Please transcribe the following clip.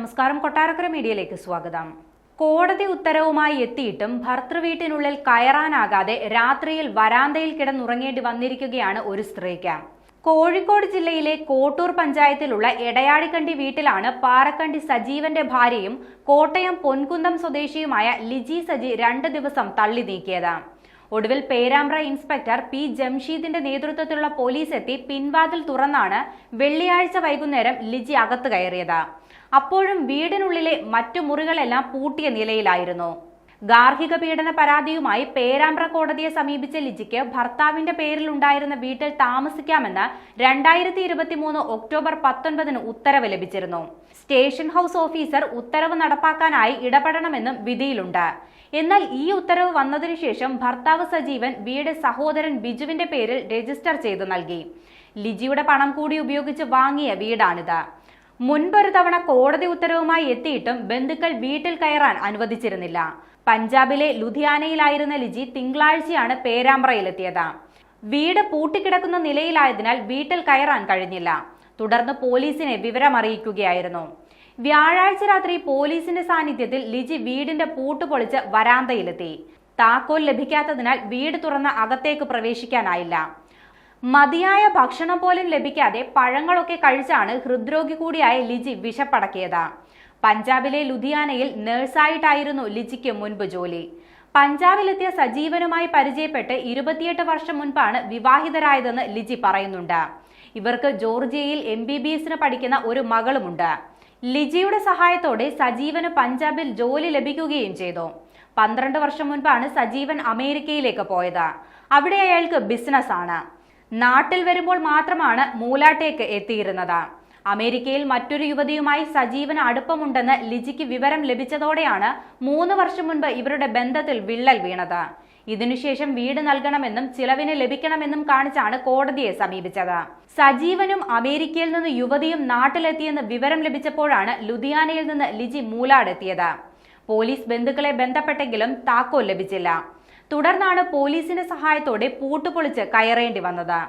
നമസ്കാരം. കൊട്ടാരക്കര മീഡിയയിലേക്ക് സ്വാഗതം. കോടതി ഉത്തരവുമായി എത്തിയിട്ടും ഭർതൃവീട്ടിനുള്ളിൽ കയറാനാകാതെ രാത്രിയിൽ വരാന്തയിൽ കിടന്നുറങ്ങേണ്ടി വന്നിരിക്കുകയാണ് ഒരു സ്ത്രീക്ക്. കോഴിക്കോട് ജില്ലയിലെ കോട്ടൂർ പഞ്ചായത്തിലുള്ള എടയാടിക്കണ്ടി വീട്ടിലാണ് പാറക്കണ്ടി സജീവന്റെ ഭാര്യയും കോട്ടയം പൊൻകുന്നം സ്വദേശിയുമായ ലിജി സജി 2 ദിവസം തള്ളി നീക്കിയത്. ഒടുവിൽ പേരാമ്പ്ര ഇൻസ്പെക്ടർ പി ജംഷീദിന്റെ നേതൃത്വത്തിലുള്ള പോലീസ് എത്തി പിൻവാതിൽ തുറന്നാണ് വെള്ളിയാഴ്ച വൈകുന്നേരം ലിജി അകത്ത് കയറിയത്. അപ്പോഴും വീടിനുള്ളിലെ മറ്റു മുറികളെല്ലാം പൂട്ടിയ നിലയിലായിരുന്നു. ഗാർഹിക പീഡന പരാതിയുമായി പേരാമ്പ്ര കോടതിയെ സമീപിച്ച ലിജിക്ക് ഭർത്താവിന്റെ പേരിലുണ്ടായിരുന്ന വീട്ടിൽ താമസിക്കാമെന്ന് 2023 ഒക്ടോബർ 19 ഉത്തരവ് ലഭിച്ചിരുന്നു. സ്റ്റേഷൻ ഹൌസ് ഓഫീസർ ഉത്തരവ് നടപ്പാക്കാനായി ഇടപെടണമെന്നും വിധിയിലുണ്ട്. എന്നാൽ ഈ ഉത്തരവ് വന്നതിനു ശേഷം ഭർത്താവ് സജീവൻ വീട് സഹോദരൻ ബിജുവിന്റെ പേരിൽ രജിസ്റ്റർ ചെയ്തു നൽകി. ലിജിയുടെ പണം കൂടി ഉപയോഗിച്ച് വാങ്ങിയ വീടാണിത്. മുൻപൊരു തവണ കോടതി ഉത്തരവുമായി എത്തിയിട്ടും ബന്ധുക്കൾ വീട്ടിൽ കയറാൻ അനുവദിച്ചിരുന്നില്ല. പഞ്ചാബിലെ ലുധിയാനയിലായിരുന്ന ലിജി തിങ്കളാഴ്ചയാണ് പേരാമ്പ്രയിലെത്തിയത്. വീട് പൂട്ടിക്കിടക്കുന്ന നിലയിലായതിനാൽ വീട്ടിൽ കയറാൻ കഴിഞ്ഞില്ല. തുടർന്ന് പോലീസിനെ വിവരമറിയിക്കുകയായിരുന്നു. വ്യാഴാഴ്ച രാത്രി പോലീസിന്റെ സാന്നിധ്യത്തിൽ ലിജി വീടിന്റെ പൂട്ട് പൊളിച്ച് വരാന്തയിലെത്തി. താക്കോൽ ലഭിക്കാത്തതിനാൽ വീട് തുറന്ന് അകത്തേക്ക് പ്രവേശിക്കാനായില്ല. മതിയായ ഭക്ഷണം പോലും ലഭിക്കാതെ പഴങ്ങളൊക്കെ കഴിച്ചാണ് ഹൃദ്രോഗി കൂടിയായ ലിജി വിശപ്പടക്കിയത്. പഞ്ചാബിലെ ലുധിയാനയിൽ നഴ്സായിട്ടായിരുന്നു ലിജിക്ക് മുൻപ് ജോലി. പഞ്ചാബിലെത്തിയ സജീവനുമായി പരിചയപ്പെട്ട് 28 വർഷം മുൻപാണ് വിവാഹിതരായതെന്ന് ലിജി പറയുന്നുണ്ട്. ഇവർക്ക് ജോർജിയയിൽ MBBS പഠിക്കുന്ന ഒരു മകളുമുണ്ട്. ലിജിയുടെ സഹായത്തോടെ സജീവന് പഞ്ചാബിൽ ജോലി ലഭിക്കുകയും ചെയ്തു. 12 വർഷം മുൻപാണ് സജീവൻ അമേരിക്കയിലേക്ക് പോയത്. അവിടെ അയാൾക്ക് ബിസിനസ് ആണ്. നാട്ടിൽ വരുമ്പോൾ മാത്രമാണ് മൂലാട്ടേക്ക് എത്തിയിരുന്നത്. അമേരിക്കയിൽ മറ്റൊരു യുവതിയുമായി സജീവന് അടുപ്പമുണ്ടെന്ന് ലിജിക്ക് വിവരം ലഭിച്ചതോടെയാണ് 3 വർഷം മുൻപ് ഇവരുടെ ബന്ധത്തിൽ വിള്ളൽ വീണത്. ഇതിനുശേഷം വീട് നൽകണമെന്നും ചിലവിന് ലഭിക്കണമെന്നും കാണിച്ചാണ് കോടതിയെ സമീപിച്ചത്. സജീവനും അമേരിക്കയിൽ നിന്ന് യുവതിയും നാട്ടിലെത്തിയെന്ന് വിവരം ലഭിച്ചപ്പോഴാണ് ലുധിയാനയിൽ നിന്ന് ലിജി മൂലാടെത്തിയത്. പോലീസ് ബന്ധുക്കളെ ബന്ധപ്പെട്ടെങ്കിലും താക്കോൽ ലഭിച്ചില്ല. തുടർന്നാണ് പോലീസിന്റെ സഹായത്തോടെ പൂട്ടുപൊളിച്ച് കയറേണ്ടി വന്നത്.